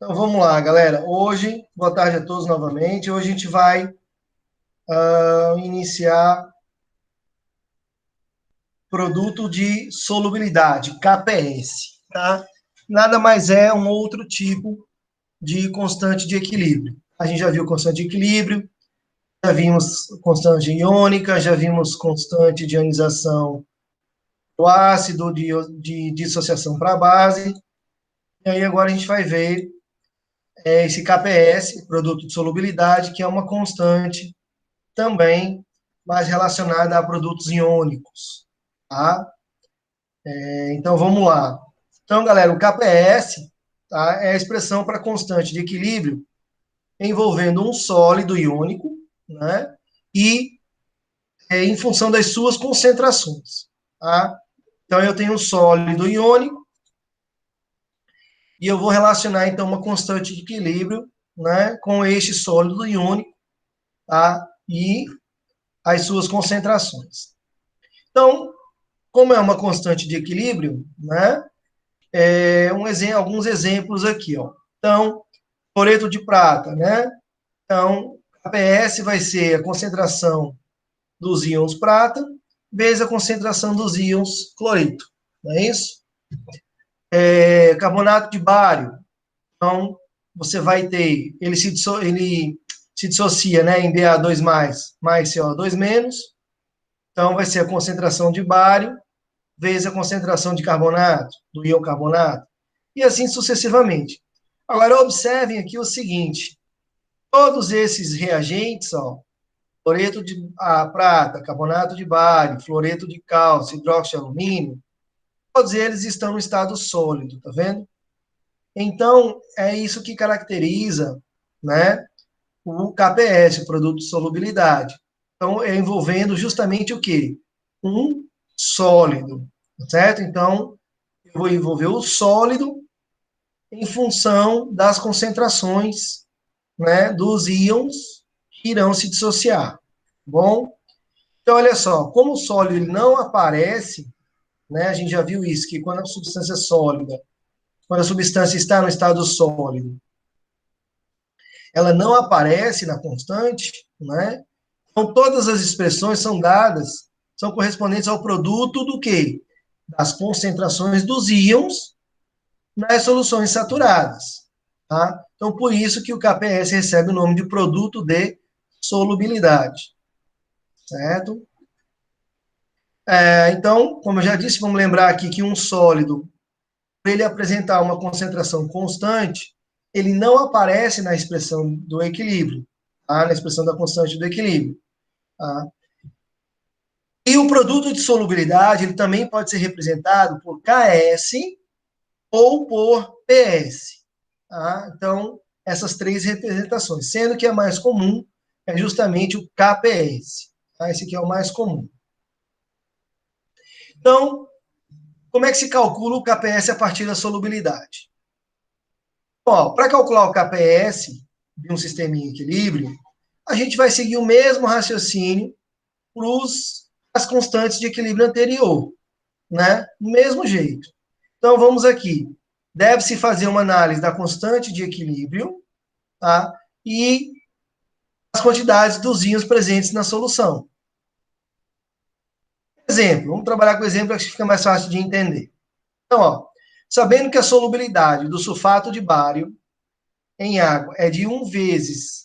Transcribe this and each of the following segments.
Então vamos lá, galera. Hoje, boa tarde a todos novamente. Hoje a gente vai iniciar produto de solubilidade, KPS, tá? Nada mais é um outro tipo de constante de equilíbrio. A gente já viu constante de equilíbrio, já vimos constante iônica, já vimos constante de ionização do ácido, de dissociação para a base. E aí agora a gente vai ver esse KPS, produto de solubilidade, que é uma constante também mais relacionada a produtos iônicos, tá? Então, vamos lá. Então, galera, o KPS, tá, é a expressão para constante de equilíbrio envolvendo um sólido iônico, né? E em função das suas concentrações, tá? Então, eu tenho um sólido iônico e eu vou relacionar, então, uma constante de equilíbrio, né, com este sólido iônico, tá? E as suas concentrações. Então, como é uma constante de equilíbrio, né? Alguns exemplos aqui, ó. Então, cloreto de prata, né? Então, a PS vai ser a concentração dos íons prata vezes a concentração dos íons cloreto, não é isso? Carbonato de bário, então, você vai ter, ele se dissocia, né, em Ba2+, mais CO2-, então vai ser a concentração de bário vezes a concentração de carbonato, do íon carbonato, e assim sucessivamente. Agora, observem aqui o seguinte: todos esses reagentes, ó, fluoreto de prata, carbonato de bário, fluoreto de cálcio, hidróxido de alumínio, todos eles estão no estado sólido, tá vendo? Então, é isso que caracteriza, né, o KPS, o produto de solubilidade. Então, é envolvendo justamente o quê? Um sólido, certo? Então, eu vou envolver o sólido em função das concentrações, né, dos íons que irão se dissociar. Tá bom? Então, olha só, como o sólido ele não aparece, né, a gente já viu isso, que quando a substância é sólida, quando a substância está no estado sólido, ela não aparece na constante, né? Então, todas as expressões são dadas, são correspondentes ao produto do quê? Das concentrações dos íons nas soluções saturadas. Tá? Então, por isso que o KPS recebe o nome de produto de solubilidade. Certo? Então, como eu já disse, vamos lembrar aqui que um sólido, para ele apresentar uma concentração constante, ele não aparece na expressão do equilíbrio, tá? Na expressão da constante do equilíbrio. Tá? E o produto de solubilidade, ele também pode ser representado por KS ou por PS. Tá? Então, essas três representações, sendo que a mais comum é justamente o KPS. Tá? Esse aqui é o mais comum. Então, como é que se calcula o KPS a partir da solubilidade? Para calcular o KPS de um sistema em equilíbrio, a gente vai seguir o mesmo raciocínio para as constantes de equilíbrio anterior, né? Do mesmo jeito. Então, vamos aqui. Deve-se fazer uma análise da constante de equilíbrio, tá? E as quantidades dos íons presentes na solução. Exemplo, vamos trabalhar com o exemplo que fica mais fácil de entender. Então, ó, sabendo que a solubilidade do sulfato de bário em água é de 1 vezes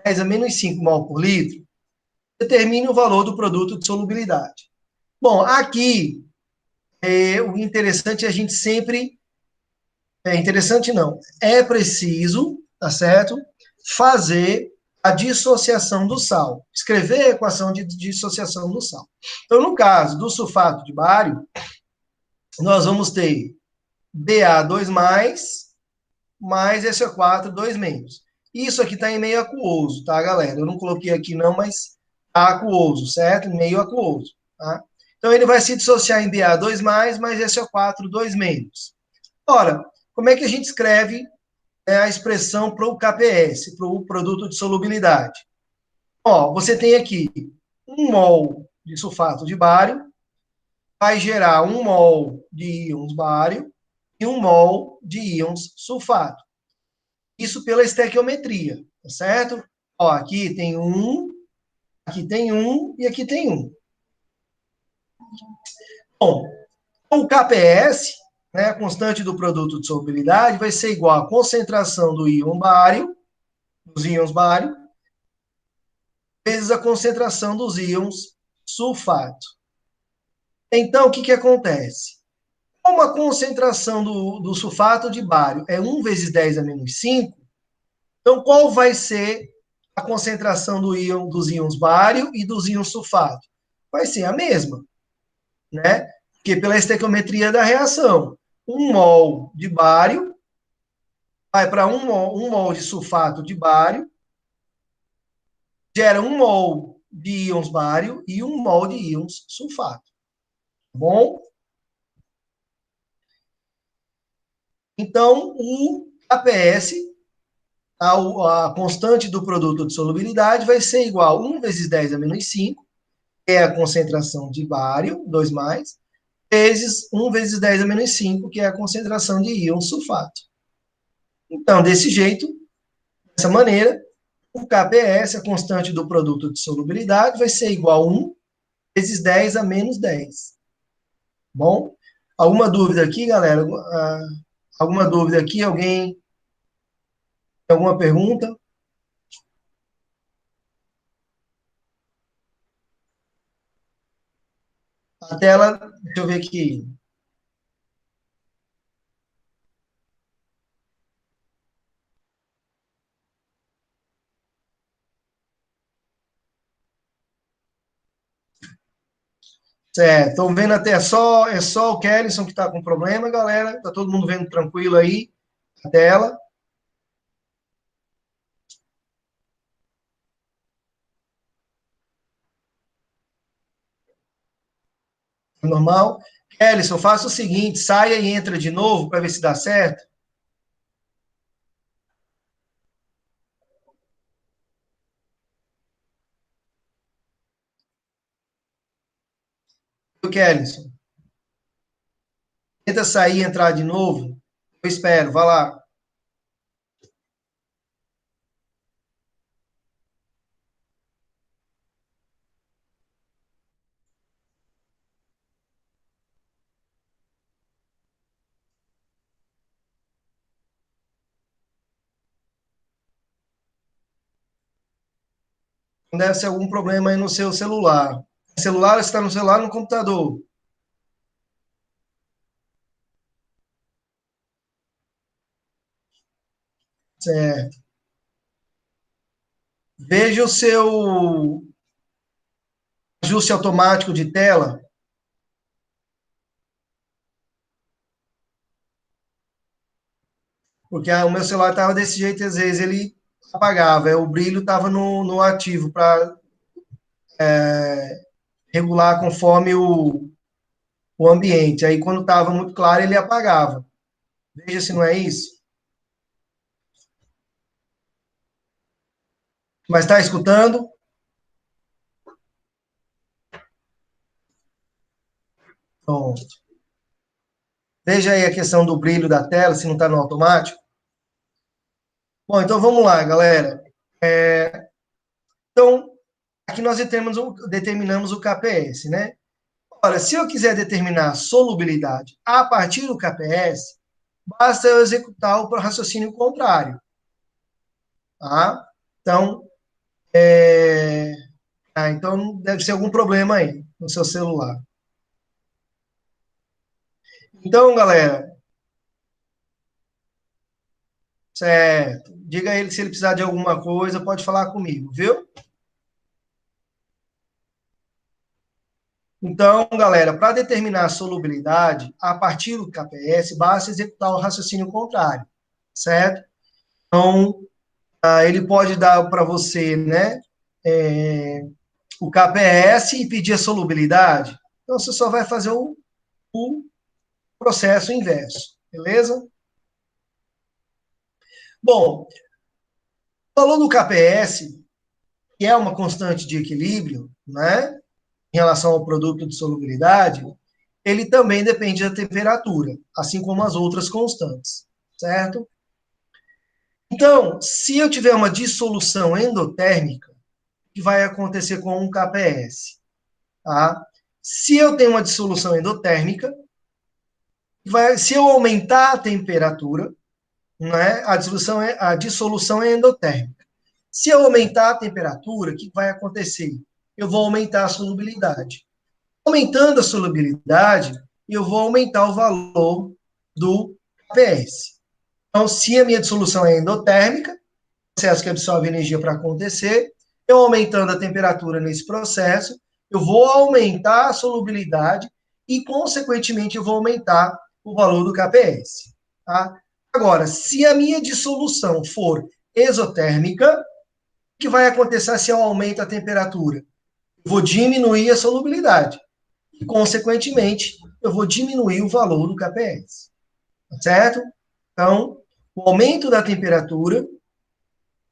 10 a menos 5 mol por litro, determine o valor do produto de solubilidade. Bom, aqui, o interessante é a gente sempre... interessante não. É preciso, tá certo? Fazer a dissociação do sal. Escrever a equação de dissociação do sal. Então, no caso do sulfato de bário, nós vamos ter Ba2+, mais SO4, 2 menos. Isso aqui está em meio aquoso, tá, galera? Eu não coloquei aqui não, mas tá aquoso, certo? Meio aquoso, tá? Então, ele vai se dissociar em Ba2+, mais SO4, 2 menos. Ora, como é que a gente escreve a expressão para o KPS, para o produto de solubilidade? Ó, você tem aqui 1 mol de sulfato de bário, vai gerar 1 mol de íons bário e 1 mol de íons sulfato. Isso pela estequiometria, tá certo? Ó, aqui tem um e aqui tem um. Bom, o KPS, né, a constante do produto de solubilidade, vai ser igual à concentração do íon bário, dos íons bário, vezes a concentração dos íons sulfato. Então, o que acontece? Como a concentração do sulfato de bário é 1 vezes 10 a menos 5, então qual vai ser a concentração dos íons bário e dos íons sulfato? Vai ser a mesma, né? Porque pela estequiometria da reação, 1 mol de bário vai para 1 mol de sulfato de bário, gera 1 mol de íons bário e 1 mol de íons sulfato. Tá bom? Então, o APS, a constante do produto de solubilidade, vai ser igual a 1 vezes 10 a menos 5, que é a concentração de bário, 2 mais, vezes 1 vezes 10 a menos 5, que é a concentração de íon sulfato. Então, desse jeito, dessa maneira, o KPS, a constante do produto de solubilidade, vai ser igual a 1 vezes 10 a menos 10. Bom? Alguma dúvida aqui, galera? Alguma dúvida aqui? Alguém tem alguma pergunta? A tela, deixa eu ver aqui. Certo, estão vendo até é só o Kellyson que está com problema, galera. Tá todo mundo vendo tranquilo aí a tela. Normal. Kellyson, faça o seguinte, saia e entra de novo para ver se dá certo. O Kellyson, tenta sair e entrar de novo. Eu espero, vá lá. Deve ser algum problema aí no seu celular. Celular, você está no celular ou no computador? Certo. Veja o seu ajuste automático de tela, porque o meu celular estava desse jeito, às vezes ele apagava, o brilho estava no ativo para regular conforme o ambiente. Aí, quando estava muito claro, ele apagava. Veja se não é isso. Mas está escutando? Pronto. Veja aí a questão do brilho da tela, se não está no automático. Bom, então vamos lá, galera. Então, aqui nós determinamos o KPS, né? Ora, se eu quiser determinar a solubilidade a partir do KPS, basta eu executar o raciocínio contrário. Tá? Então, então deve ser algum problema aí no seu celular. Então, galera, certo. Diga a ele que se ele precisar de alguma coisa, pode falar comigo, viu? Então, galera, para determinar a solubilidade, a partir do KPS, basta executar o raciocínio contrário, certo? Então, ele pode dar para você, né, o KPS e pedir a solubilidade. Então, você só vai fazer o processo inverso, beleza? Bom, falando do KPS, que é uma constante de equilíbrio, né, em relação ao produto de solubilidade, ele também depende da temperatura, assim como as outras constantes, certo? Então, se eu tiver uma dissolução endotérmica, o que vai acontecer com um KPS? Tá? Se eu tenho uma dissolução endotérmica, se eu aumentar a temperatura, né, a dissolução é endotérmica. Se eu aumentar a temperatura, o que vai acontecer? Eu vou aumentar a solubilidade. Aumentando a solubilidade, eu vou aumentar o valor do KPS. Então, se a minha dissolução é endotérmica, processo que absorve energia para acontecer, eu aumentando a temperatura nesse processo, eu vou aumentar a solubilidade e, consequentemente, eu vou aumentar o valor do KPS. Tá? Agora, se a minha dissolução for exotérmica, o que vai acontecer se eu aumento a temperatura? Eu vou diminuir a solubilidade. E, consequentemente, eu vou diminuir o valor do KPS. Certo? Então, o aumento da temperatura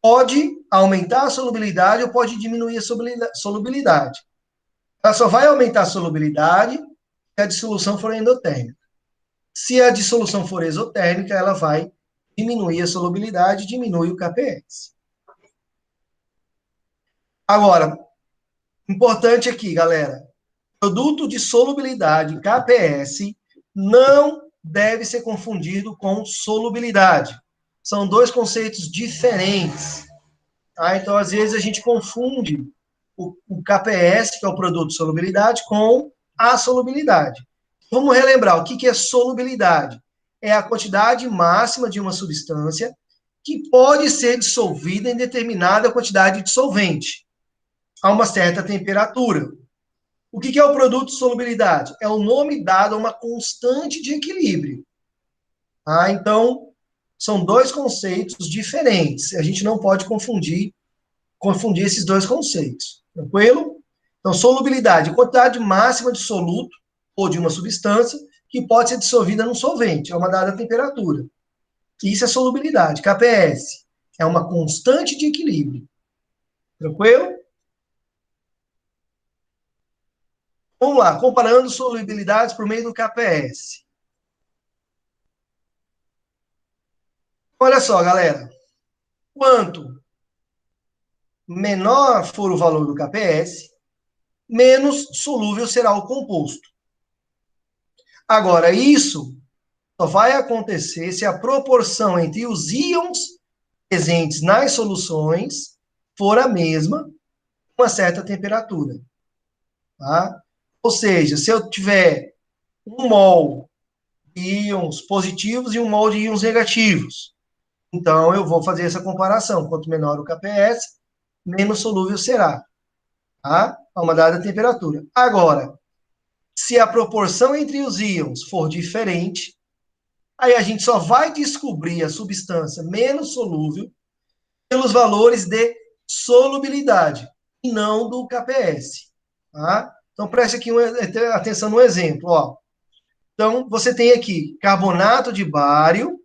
pode aumentar a solubilidade ou pode diminuir a solubilidade. Ela só vai aumentar a solubilidade se a dissolução for endotérmica. Se a dissolução for exotérmica, ela vai diminuir a solubilidade, diminui o KPS. Agora, importante aqui, galera, produto de solubilidade, KPS, não deve ser confundido com solubilidade. São dois conceitos diferentes. Tá? Então, às vezes, a gente confunde o KPS, que é o produto de solubilidade, com a solubilidade. Vamos relembrar, o que é solubilidade? É a quantidade máxima de uma substância que pode ser dissolvida em determinada quantidade de solvente, a uma certa temperatura. O que é o produto de solubilidade? É o nome dado a uma constante de equilíbrio. Então, são dois conceitos diferentes. A gente não pode confundir esses dois conceitos. Tranquilo? Então, solubilidade, quantidade máxima de soluto ou de uma substância que pode ser dissolvida num solvente, a uma dada temperatura. Isso é solubilidade. KPS é uma constante de equilíbrio. Tranquilo? Vamos lá, comparando solubilidades por meio do KPS. Olha só, galera. Quanto menor for o valor do KPS, menos solúvel será o composto. Agora, isso só vai acontecer se a proporção entre os íons presentes nas soluções for a mesma, com uma certa temperatura. Tá? Ou seja, se eu tiver 1 mol de íons positivos e 1 mol de íons negativos, então eu vou fazer essa comparação. Quanto menor o KPS, menos solúvel será, tá? A uma dada temperatura. Agora, se a proporção entre os íons for diferente, aí a gente só vai descobrir a substância menos solúvel pelos valores de solubilidade e não do KPS. Tá? Então, preste aqui atenção no exemplo. Ó. Então, você tem aqui carbonato de bário,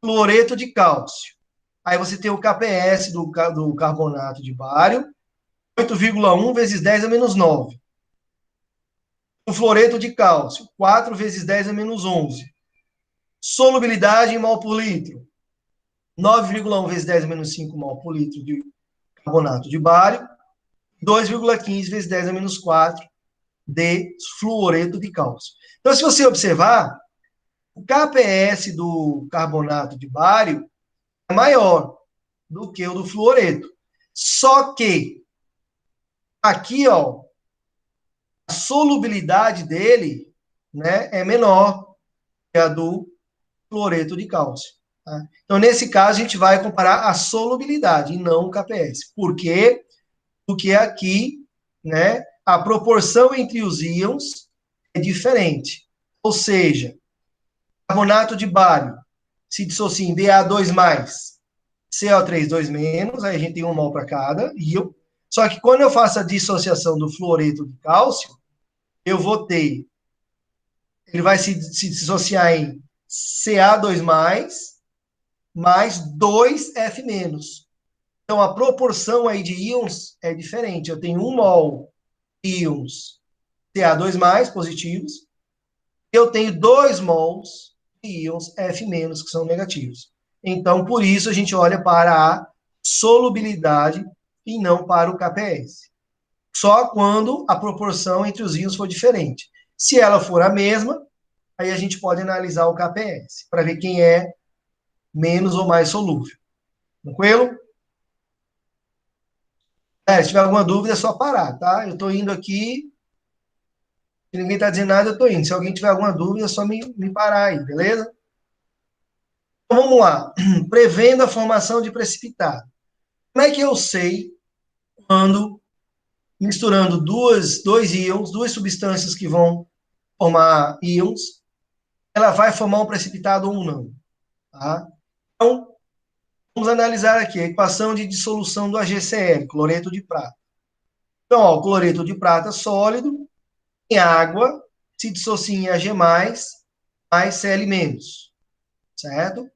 fluoreto de cálcio. Aí você tem o KPS do carbonato de bário, 8,1 vezes 10 a menos 9. O fluoreto de cálcio, 4 vezes 10 a menos 11. Solubilidade em mol por litro, 9,1 vezes 10 a menos 5 mol por litro de carbonato de bário, 2,15 vezes 10 a menos 4 de fluoreto de cálcio. Então, se você observar, o KPS do carbonato de bário é maior do que o do fluoreto. Só que aqui, ó, a solubilidade dele, né, é menor que a do fluoreto de cálcio. Tá? Então, nesse caso, a gente vai comparar a solubilidade e não o KPS. Por quê? Porque aqui, né, a proporção entre os íons é diferente. Ou seja, carbonato de bário se dissocia em Ba2+, CO3 2-, aí a gente tem 1 mol para cada íon. Só que quando eu faço a dissociação do fluoreto de cálcio, eu vou ter, ele vai se dissociar em Ca2+, mais 2F-. Então, a proporção aí de íons é diferente. Eu tenho 1 mol de íons Ca2+, positivos, eu tenho 2 mols de íons F-, que são negativos. Então, por isso, a gente olha para a solubilidade e não para o KPS. Só quando a proporção entre os íons for diferente. Se ela for a mesma, aí a gente pode analisar o KPS, para ver quem é menos ou mais solúvel. Tranquilo? Se tiver alguma dúvida, é só parar, tá? Eu estou indo aqui, se ninguém está dizendo nada, eu estou indo. Se alguém tiver alguma dúvida, é só me parar aí, beleza? Então, vamos lá. Prevendo a formação de precipitado. Como é que eu sei quando, misturando dois íons, duas substâncias que vão formar íons, ela vai formar um precipitado ou não? Tá? Então, vamos analisar aqui a equação de dissolução do AgCl, cloreto de prata. Então, ó, o cloreto de prata sólido, em água, se dissocia em Ag+, mais Cl-, certo?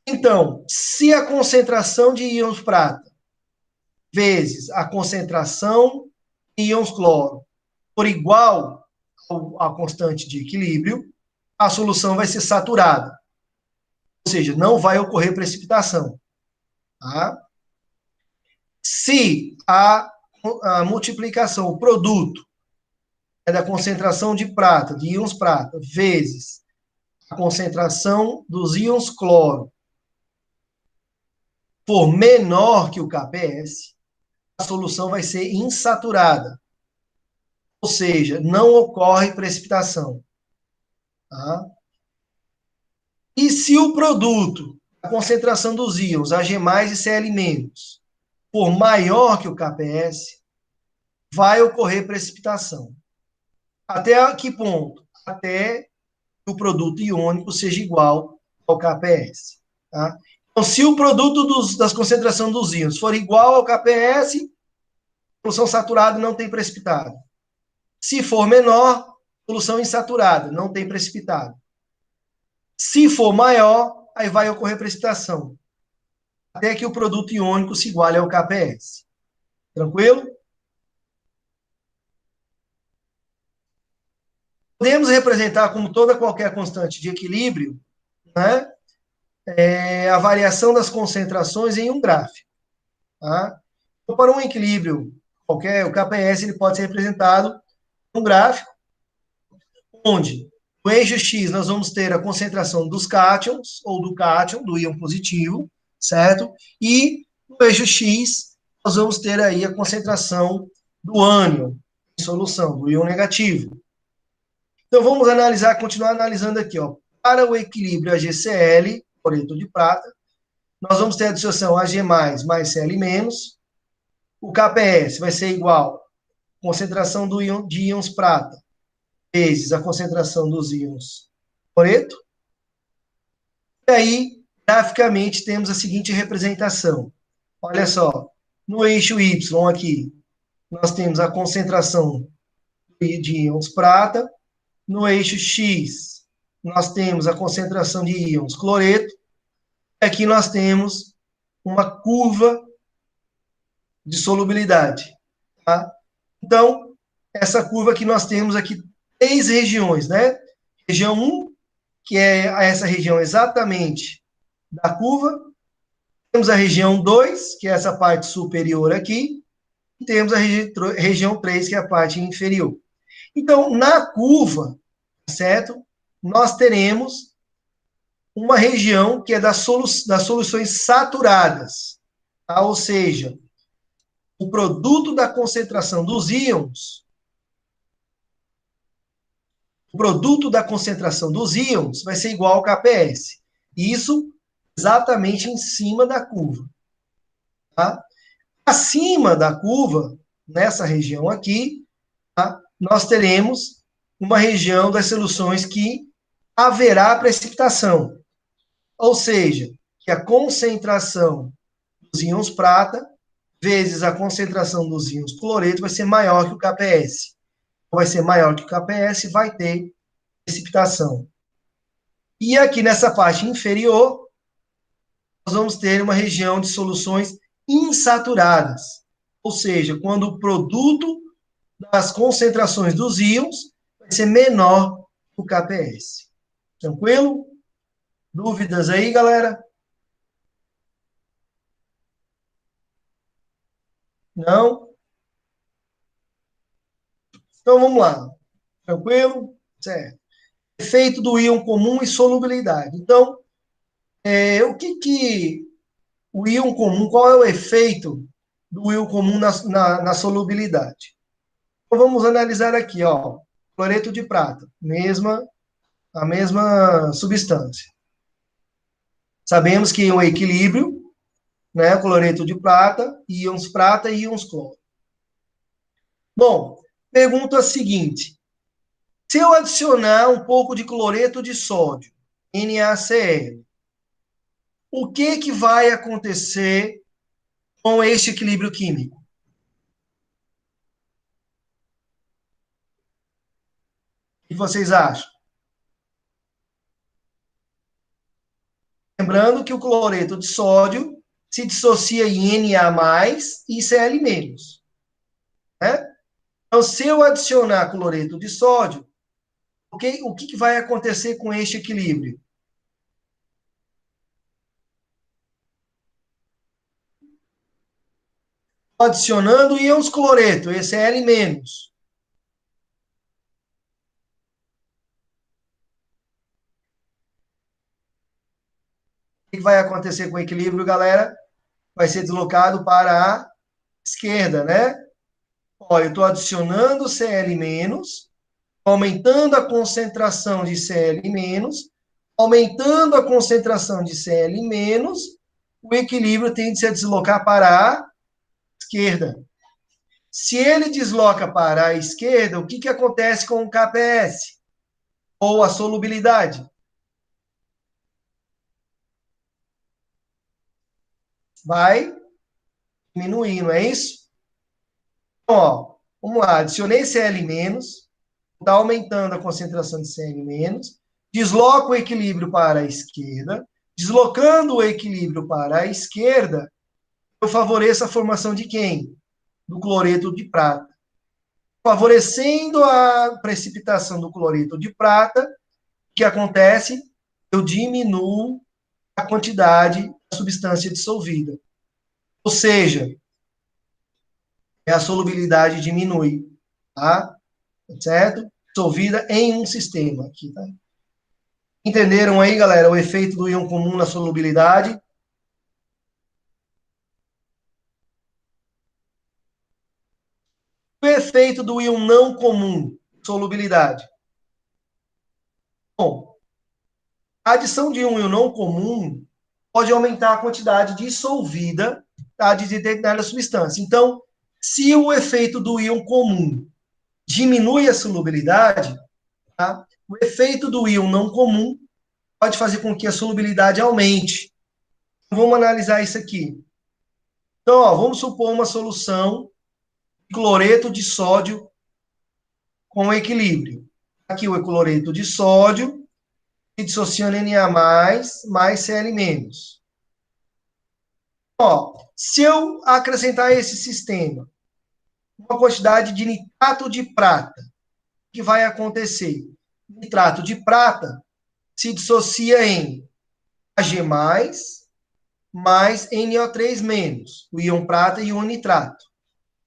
Então, se a concentração de íons prata vezes a concentração de íons cloro for igual à constante de equilíbrio, a solução vai ser saturada. Ou seja, não vai ocorrer precipitação. Tá? Se a multiplicação, o produto é da concentração de prata, de íons prata, vezes a concentração dos íons cloro for menor que o KPS, a solução vai ser insaturada. Ou seja, não ocorre precipitação. Tá? E se o produto, a concentração dos íons Ag+ e Cl- for maior que o KPS, vai ocorrer precipitação. Até que ponto? Até que o produto iônico seja igual ao KPS. Tá? Então, se o produto das concentrações dos íons for igual ao KPS, solução saturada não tem precipitado. Se for menor, solução insaturada, não tem precipitado. Se for maior, aí vai ocorrer precipitação. Até que o produto iônico se iguale ao KPS. Tranquilo? Podemos representar como toda qualquer constante de equilíbrio, né, a variação das concentrações em um gráfico. Tá? Então, para um equilíbrio qualquer, o KPS ele pode ser representado em um gráfico, onde no eixo X nós vamos ter a concentração dos cátions, ou do cátion, do íon positivo, certo? E no eixo X nós vamos ter aí a concentração do ânion em solução, do íon negativo. Então vamos analisar, continuar analisando aqui, ó. Para o equilíbrio AgCl, cloreto de prata, nós vamos ter a dissociação Ag+, mais Cl-. O KPS vai ser igual à concentração de íons prata vezes a concentração dos íons cloreto. E aí, graficamente, temos a seguinte representação. Olha só, no eixo Y aqui, nós temos a concentração de íons prata. No eixo X, nós temos a concentração de íons cloreto. E aqui nós temos uma curva de solubilidade. Tá? Então, essa curva que nós temos aqui, 3 regiões, né? Região 1, que é essa região exatamente da curva. Temos a região 2, que é essa parte superior aqui. E temos a região 3, que é a parte inferior. Então, na curva, certo? Nós teremos uma região que é das soluções saturadas. Tá? Ou seja, o produto da concentração dos íons, vai ser igual ao KPS. Isso exatamente em cima da curva. Tá? Acima da curva, nessa região aqui, tá? Nós teremos uma região das soluções que haverá precipitação. Ou seja, que a concentração dos íons prata vezes a concentração dos íons cloreto vai ser maior que o KPS. Vai ser maior que o KPS, vai ter precipitação. E aqui nessa parte inferior, nós vamos ter uma região de soluções insaturadas. Ou seja, quando o produto das concentrações dos íons vai ser menor que o KPS. Tranquilo? Dúvidas aí, galera? Não? Então vamos lá. Tranquilo? Certo. Efeito do íon comum e solubilidade. Então, o que o íon comum, qual é o efeito do íon comum na solubilidade? Então vamos analisar aqui, ó. Cloreto de prata, a mesma substância. Sabemos que o equilíbrio, né, cloreto de prata e íons cloro. Bom, pergunta a seguinte: se eu adicionar um pouco de cloreto de sódio, NaCl, o que vai acontecer com este equilíbrio químico? O que vocês acham? Lembrando que o cloreto de sódio se dissocia em Na e Cl-, né? Então, se eu adicionar cloreto de sódio, o que vai acontecer com este equilíbrio? Adicionando íons cloreto, esse é L-. O que vai acontecer com o equilíbrio, galera? Vai ser deslocado para a esquerda, né? Olha, eu estou adicionando Cl-, aumentando a concentração de Cl-, aumentando a concentração de Cl-, o equilíbrio tende a deslocar para a esquerda. Se ele desloca para a esquerda, o que acontece com o KPS? Ou a solubilidade? Vai diminuir, não é isso? Então, ó, vamos lá, adicionei Cl-, está aumentando a concentração de Cl-, desloca o equilíbrio para a esquerda, deslocando o equilíbrio para a esquerda, eu favoreço a formação de quem? Do cloreto de prata. Favorecendo a precipitação do cloreto de prata, o que acontece? Eu diminuo a quantidade da substância dissolvida. Ou seja, a solubilidade diminui, tá? Certo? Dissolvida em um sistema aqui, tá? Entenderam aí, galera, o efeito do íon comum na solubilidade? O efeito do íon não comum, solubilidade. Bom, a adição de um íon não comum pode aumentar a quantidade dissolvida, tá, de determinada substância. Então, se o efeito do íon comum diminui a solubilidade, tá, o efeito do íon não comum pode fazer com que a solubilidade aumente. Vamos analisar isso aqui. Então, ó, vamos supor uma solução de cloreto de sódio com equilíbrio. Aqui o cloreto de sódio se dissociando Na+, mais Cl-. Ó, se eu acrescentar esse sistema uma quantidade de nitrato de prata, o que vai acontecer? Nitrato de prata se dissocia em Ag+, mais NO3-, o íon prata e o nitrato.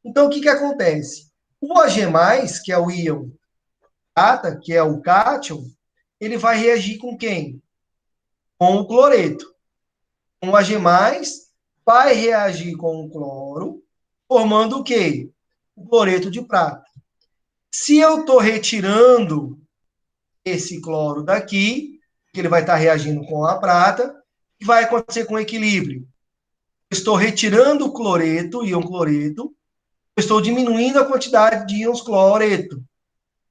Então, o que acontece? O Ag+, que é o íon prata, que é o cátion, ele vai reagir com quem? Com o cloreto. O Ag+, vai reagir com o cloro, formando o quê? O cloreto de prata. Se eu estou retirando esse cloro daqui, que ele vai estar reagindo com a prata, o que vai acontecer com o equilíbrio? Eu estou retirando o cloreto, íon cloreto, eu estou diminuindo a quantidade de íons cloreto.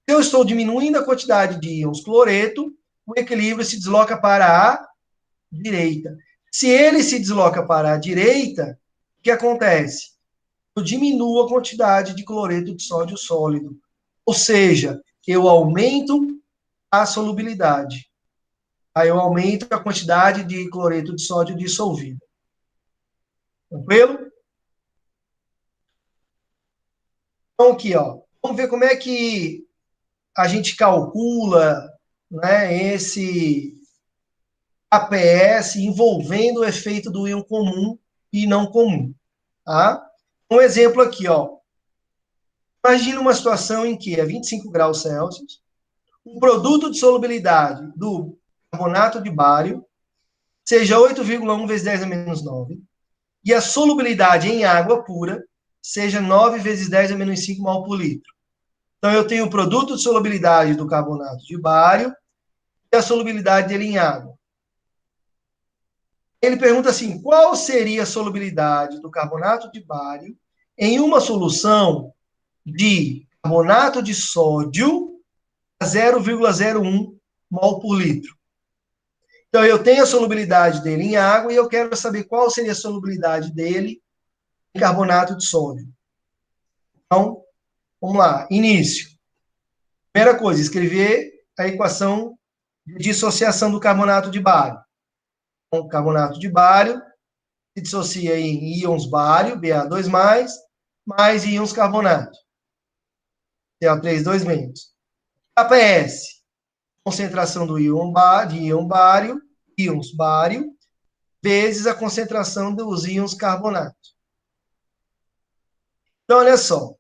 Se eu estou diminuindo a quantidade de íons cloreto, o equilíbrio se desloca para a direita. Se ele se desloca para a direita, o que acontece? Eu diminuo a quantidade de cloreto de sódio sólido. Ou seja, eu aumento a solubilidade. Aí eu aumento a quantidade de cloreto de sódio dissolvido. Tranquilo? Então, aqui, ó. Vamos ver como é que a gente calcula, né, KPS envolvendo o efeito do íon comum e não comum. Tá? Um exemplo aqui, ó. Imagina uma situação em que é 25 graus Celsius, o produto de solubilidade do carbonato de bário seja 8,1 vezes 10 a menos 9, e a solubilidade em água pura seja 9 vezes 10 a menos 5 mol por litro. Então, eu tenho o produto de solubilidade do carbonato de bário e a solubilidade dele em água. Ele pergunta assim, qual seria a solubilidade do carbonato de bário em uma solução de carbonato de sódio a 0,01 mol por litro? Então, eu tenho a solubilidade dele em água e eu quero saber qual seria a solubilidade dele em carbonato de sódio. Então, vamos lá. Início. Primeira coisa, escrever a equação de dissociação do carbonato de bário. Então, carbonato de bário se dissocia em íons bário, Ba2+, mais íons carbonato, CO3 2-. KPS, concentração do íon bário, íons bário, vezes a concentração dos íons carbonato. Então, olha só.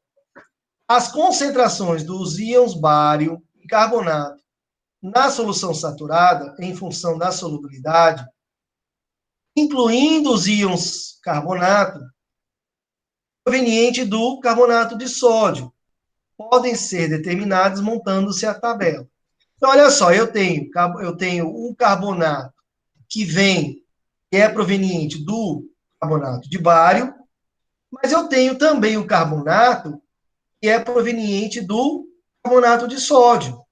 As concentrações dos íons bário e carbonato na solução saturada, em função da solubilidade, incluindo os íons carbonato, proveniente do carbonato de sódio, podem ser determinados montando-se a tabela. Então, olha só, eu tenho um carbonato que é proveniente do carbonato de bário, mas eu tenho também o carbonato que é proveniente do carbonato de sódio.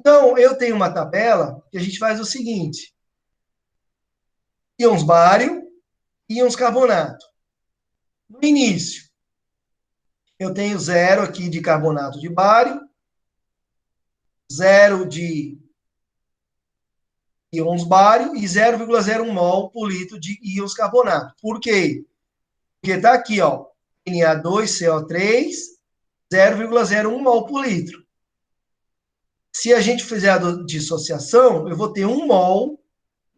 Então, eu tenho uma tabela que a gente faz o seguinte: íons bário, íons carbonato. No início, eu tenho 0 aqui de carbonato de bário, 0 de íons bário e 0,01 mol por litro de íons carbonato. Por quê? Porque está aqui, ó, Na2CO3, 0,01 mol por litro. Se a gente fizer a dissociação, eu vou ter 1 mol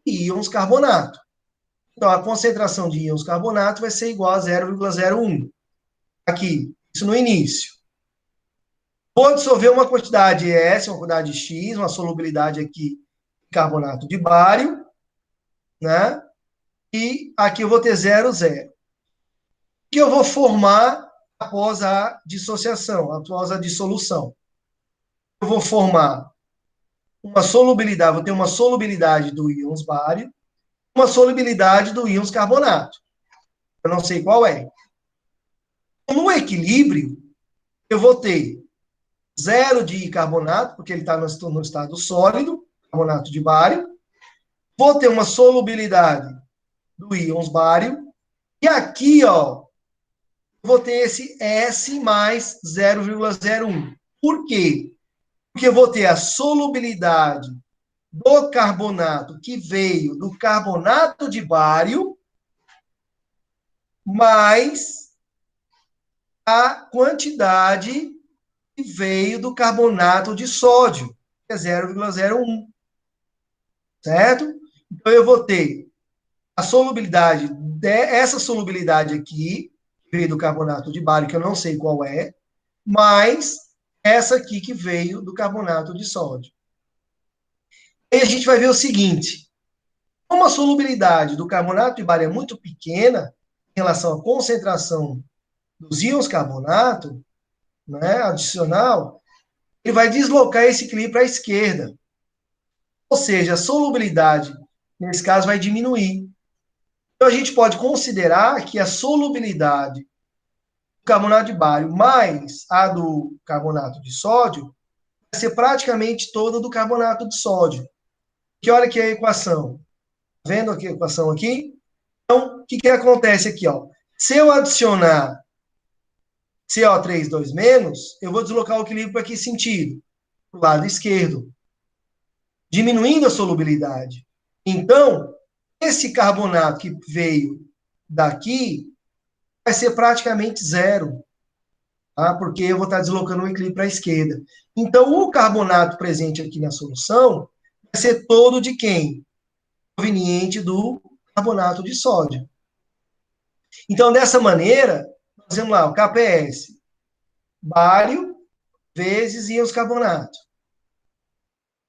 de íons carbonato. Então, a concentração de íons carbonato vai ser igual a 0,01. Aqui, isso no início. Vou dissolver uma quantidade S, uma quantidade X, uma solubilidade aqui de carbonato de bário, né? E aqui eu vou ter 0,0. O que eu vou formar após a dissociação, após a dissolução? Eu vou formar uma solubilidade, vou ter uma solubilidade do íons bário, uma solubilidade do íons carbonato. Eu não sei qual é. No equilíbrio, eu vou ter 0 de carbonato, porque ele está no estado sólido, carbonato de bário. Vou ter uma solubilidade do íons bário. E aqui, ó, vou ter esse S mais 0,01. Por quê? Porque eu vou ter a solubilidade do carbonato que veio do carbonato de bário mais a quantidade que veio do carbonato de sódio, que é 0,01. Certo? Então, eu vou ter a solubilidade, essa solubilidade aqui, que veio do carbonato de bário, que eu não sei qual é, mais essa aqui que veio do carbonato de sódio. E a gente vai ver o seguinte: como a solubilidade do carbonato de bário é muito pequena em relação à concentração dos íons carbonato, né, adicional, ele vai deslocar esse equilíbrio para a esquerda. Ou seja, a solubilidade, nesse caso, vai diminuir. Então, a gente pode considerar que a solubilidade do carbonato de bário mais a do carbonato de sódio vai ser praticamente toda do carbonato de sódio. Que olha aqui a equação. Vendo aqui a equação aqui? Então, o que acontece aqui? Ó? Se eu adicionar CO3 2-, eu vou deslocar o equilíbrio para que sentido? Para o lado esquerdo, diminuindo a solubilidade. Então, esse carbonato que veio daqui vai ser praticamente 0, tá? Porque eu vou estar deslocando o equilíbrio para a esquerda. Então, o carbonato presente aqui na solução vai ser todo de quem? proveniente do carbonato de sódio. Então, dessa maneira, nós temos lá o KPS, bário vezes íons carbonato.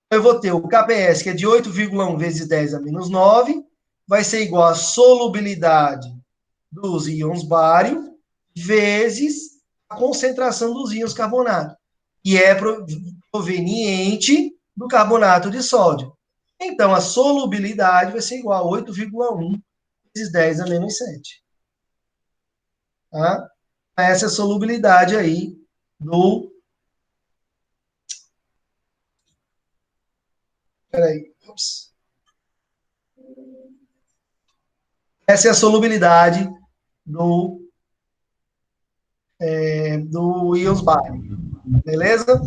Eu vou ter o KPS, que é de 8,1 vezes 10 a menos 9, vai ser igual à solubilidade dos íons bário vezes a concentração dos íons carbonato, que é proveniente do carbonato de sódio. Então, a solubilidade vai ser igual a 8,1 vezes 10 a menos 7. Tá? Essa é a solubilidade aí do... Peraí. Ups. Essa é a solubilidade do íons bário. Beleza?